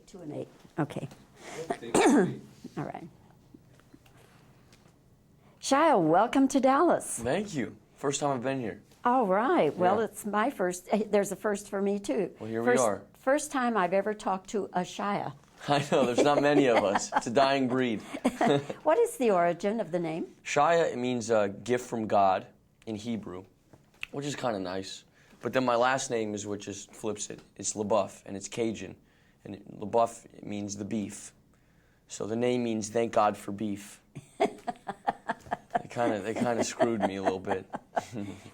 2 and 8. Okay. All right. Shia, welcome to Dallas. Thank you. First time I've been here. All right. Well, Yeah. it's my first. There's a first for me, too. Well, here we are. First time I've ever talked to a Shia. I know, there's not many of us. It's a dying breed. What is the origin of the name? Shia, it means a gift from God in Hebrew, which is kind of nice. But then my last name is what just flips it. It's LaBeouf, and it's Cajun. And LaBeouf means the beef. So the name means thank God for beef. They kind of screwed me a little bit.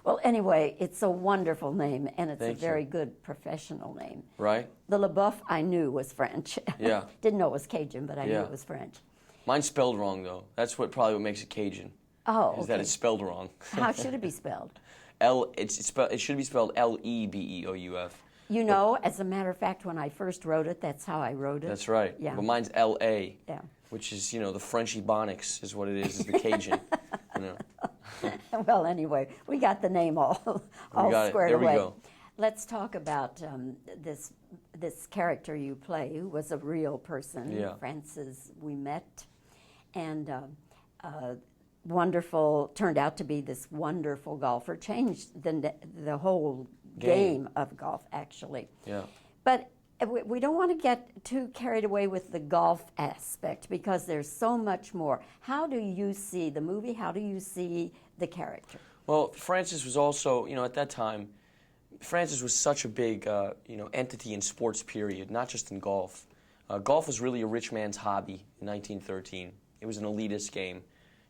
Well, anyway, it's a wonderful name, and it's Thank a very you. good professional name. Right? The LaBeouf I knew was French. Yeah. Didn't know it was Cajun, but I knew Yeah. it was French. Mine's spelled wrong, though. That's probably what makes it Cajun. Oh, Is okay. that it's spelled wrong. How should it be spelled? It should be spelled L-E-B-E-O-U-F. You know, as a matter of fact, when I first wrote it, that's how I wrote it. That's right. Yeah. But mine's L-A. Yeah. Which is, the French Ebonics is what it is the Cajun. Well, anyway, we got the name all got it. squared There we away. go. Let's talk about this character you play, who was a real person. Yeah. Francis, we met, and wonderful, turned out to be this wonderful golfer. Changed the whole game of golf, actually. Yeah. But we don't want to get too carried away with the golf aspect because there's so much more. How do you see the movie? How do you see the character? Well, Francis was also, at that time, Francis was such a big, entity in sports, period, not just in golf. Golf was really a rich man's hobby in 1913. It was an elitist game.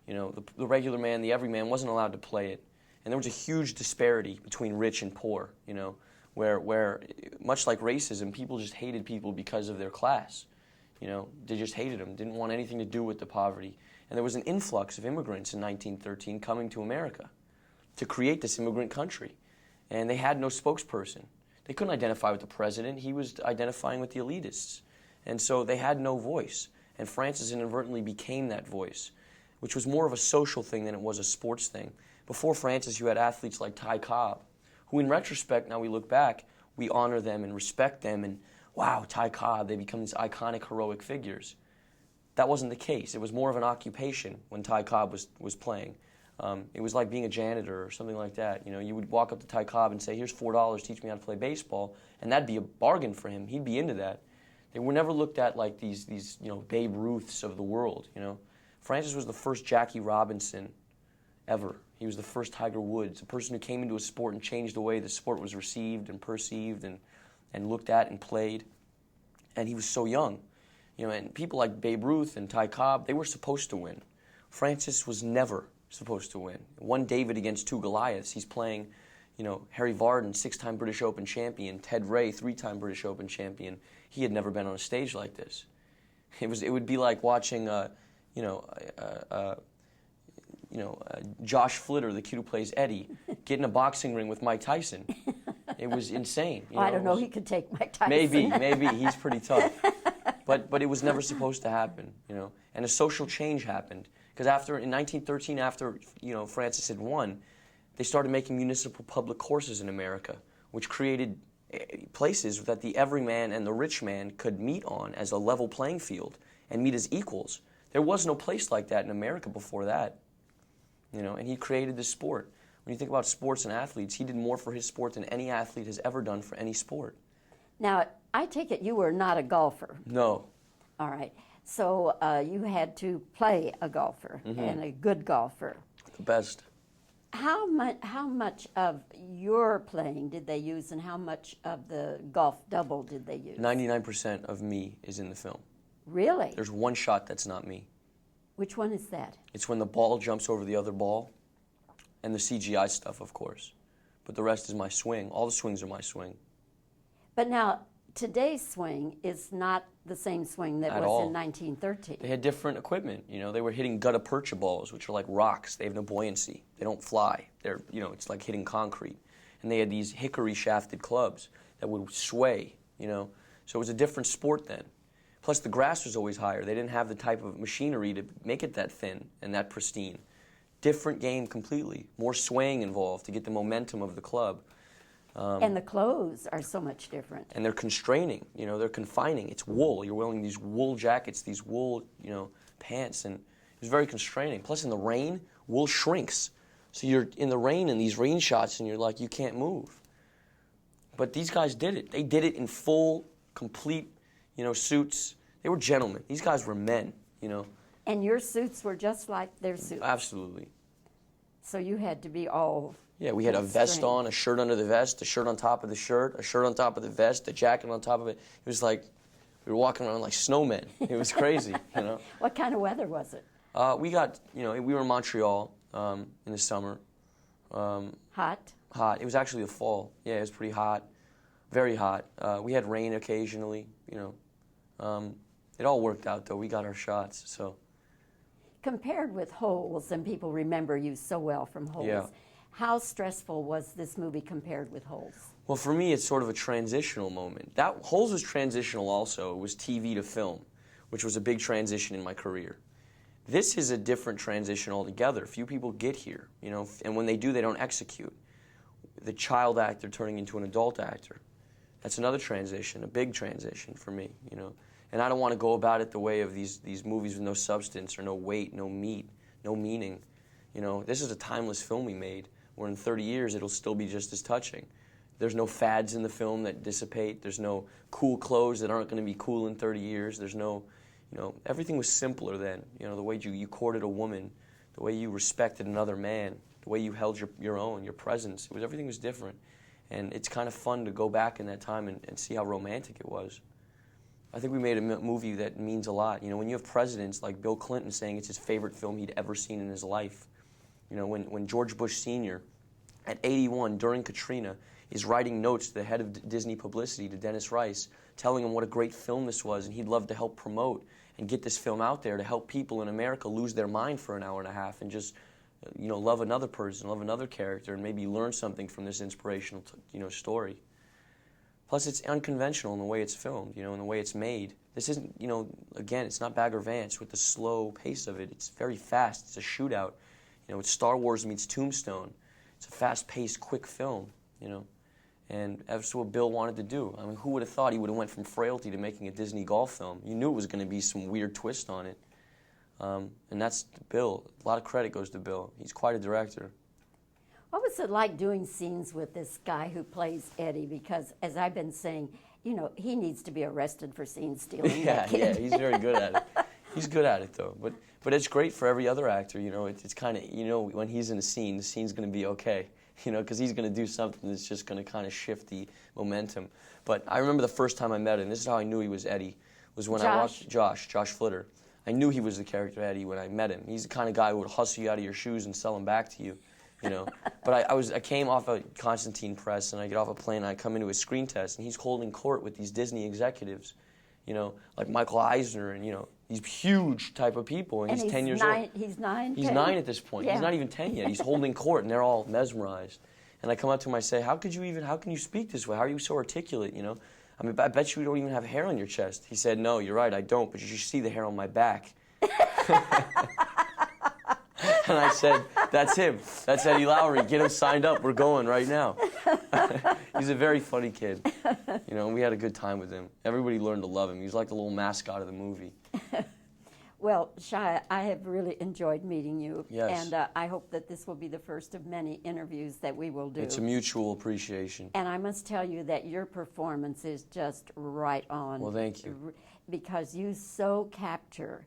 The regular man, the everyman, wasn't allowed to play it. And there was a huge disparity between rich and poor, where much like racism, people just hated people because of their class. They just hated them, didn't want anything to do with the poverty. And there was an influx of immigrants in 1913 coming to America to create this immigrant country. And they had no spokesperson. They couldn't identify with the president. He was identifying with the elitists. And so they had no voice. And Francis inadvertently became that voice, which was more of a social thing than it was a sports thing. Before Francis, you had athletes like Ty Cobb, who in retrospect, now we look back, we honor them and respect them, and wow, Ty Cobb, they become these iconic, heroic figures. That wasn't the case. It was more of an occupation when Ty Cobb was playing. It was like being a janitor or something like that. You would walk up to Ty Cobb and say, here's $4, teach me how to play baseball, and that'd be a bargain for him. He'd be into that. They were never looked at like these Babe Ruths of the world, Francis was the first Jackie Robinson ever. He was the first Tiger Woods, a person who came into a sport and changed the way the sport was received and perceived and looked at and played. And he was so young. And people like Babe Ruth and Ty Cobb, they were supposed to win. Francis was never supposed to win. One David against two Goliaths. He's playing, Harry Vardon, 6-time British Open champion, Ted Ray, 3-time British Open champion. He had never been on a stage like this. It would be like watching, Josh Flitter, the kid who plays Eddie, get in a boxing ring with Mike Tyson. It was insane. I don't know. He could take Mike Tyson. Maybe he's pretty tough. But it was never supposed to happen, And a social change happened because in 1913, after Francis had won, they started making municipal public courses in America, which created places that the everyman and the rich man could meet on as a level playing field and meet as equals. There was no place like that in America before that. And he created this sport. When you think about sports and athletes, he did more for his sport than any athlete has ever done for any sport. Now, I take it you were not a golfer. No. All right. So you had to play a golfer and a good golfer. The best. How much of your playing did they use, and how much of the golf double did they use? 99% of me is in the film. Really? There's one shot that's not me. Which one is that? It's when the ball jumps over the other ball, and the CGI stuff, of course. But the rest is my swing. All the swings are my swing. But now, today's swing is not the same swing that At was all. in 1913. They had different equipment. They were hitting gutta percha balls, which are like rocks. They have no buoyancy. They don't fly. They're, it's like hitting concrete. And they had these hickory shafted clubs that would sway, So it was a different sport then. Plus, the grass was always higher. They didn't have the type of machinery to make it that thin and that pristine. Different game completely. More swaying involved to get the momentum of the club. And the clothes are so much different. And they're constraining, they're confining. It's wool. You're wearing these wool jackets, these wool, pants, and it's very constraining. Plus, in the rain, wool shrinks. So you're in the rain in these rain shots, and you're like, you can't move. But these guys did it. They did it in full, complete, suits. They were gentlemen. These guys were men, And your suits were just like their suits. Absolutely. So you had to be all... Yeah, we had a vest strange. on, a shirt under the vest, a shirt on top of the shirt, a shirt on top of the vest, a jacket on top of it. It was like we were walking around like snowmen. It was crazy, What kind of weather was it? We got, we were in Montreal in the summer. Hot? Hot. It was actually the fall. Yeah, it was pretty hot, very hot. We had rain occasionally, It all worked out, though. We got our shots, so. Compared with Holes, and people remember you so well from Holes, Yeah. how stressful was this movie compared with Holes? Well, for me, it's sort of a transitional moment. That Holes was transitional also. It was TV to film, which was a big transition in my career. This is a different transition altogether. Few people get here, and when they do, they don't execute. The child actor turning into an adult actor. That's another transition, a big transition for me, And I don't want to go about it the way of these movies with no substance or no weight, no meat, no meaning. This is a timeless film we made, where in 30 years it'll still be just as touching. There's no fads in the film that dissipate. There's no cool clothes that aren't going to be cool in 30 years. There's no, everything was simpler then. The way you courted a woman, the way you respected another man, the way you held your own, your presence. Everything was different. And it's kind of fun to go back in that time and see how romantic it was. I think we made a movie that means a lot. When you have presidents like Bill Clinton saying it's his favorite film he'd ever seen in his life. When George Bush Sr., at 81, during Katrina, is writing notes to the head of Disney Publicity, to Dennis Rice, telling him what a great film this was and he'd love to help promote and get this film out there to help people in America lose their mind for an hour and a half and just, love another person, love another character, and maybe learn something from this inspirational, story. Plus, it's unconventional in the way it's filmed, in the way it's made. This isn't, again, it's not Bagger Vance with the slow pace of it. It's very fast. It's a shootout. It's Star Wars meets Tombstone. It's a fast-paced, quick film, And that's what Bill wanted to do. I mean, who would have thought he would have went from Frailty to making a Disney golf film? You knew it was going to be some weird twist on it. And that's Bill. A lot of credit goes to Bill. He's quite a director. What was it like doing scenes with this guy who plays Eddie? Because, as I've been saying, he needs to be arrested for scene stealing. Yeah, he's very good at it. He's good at it, though. But it's great for every other actor, It's kind of, when he's in a scene, the scene's going to be okay, because he's going to do something that's just going to kind of shift the momentum. But I remember the first time I met him, this is how I knew he was Eddie, was when I watched Josh Flitter. I knew he was the character Eddie when I met him. He's the kind of guy who would hustle you out of your shoes and sell them back to you. But I came off a Constantine press, and I get off a plane, and I come into a screen test, and he's holding court with these Disney executives, like Michael Eisner, and these huge type of people, and he's 10 years old. He's 9. He's 9 at this point. Yeah. He's not even 10 yet. He's holding court, and they're all mesmerized. And I come up to him, I say, how can you speak this way? How are you so articulate? I mean, I bet you don't even have hair on your chest. He said, no, you're right, I don't, but you should see the hair on my back. And I said, that's him. That's Eddie Lowry. Get him signed up. We're going right now. He's a very funny kid. And we had a good time with him. Everybody learned to love him. He's like the little mascot of the movie. Well, Shia, I have really enjoyed meeting you. Yes. And I hope that this will be the first of many interviews that we will do. It's a mutual appreciation. And I must tell you that your performance is just right on. Well, thank you. Because you so capture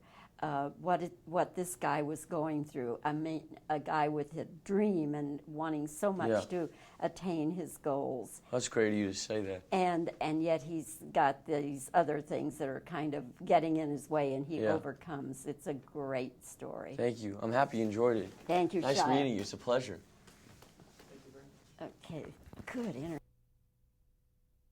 what this guy was going through. I mean, a guy with a dream and wanting so much to attain his goals. That's great of you to say that. And yet he's got these other things that are kind of getting in his way, and he overcomes. It's a great story. Thank you. I'm happy you enjoyed it. Thank you, Nice Shia. meeting you. It's a pleasure. Okay, good interview.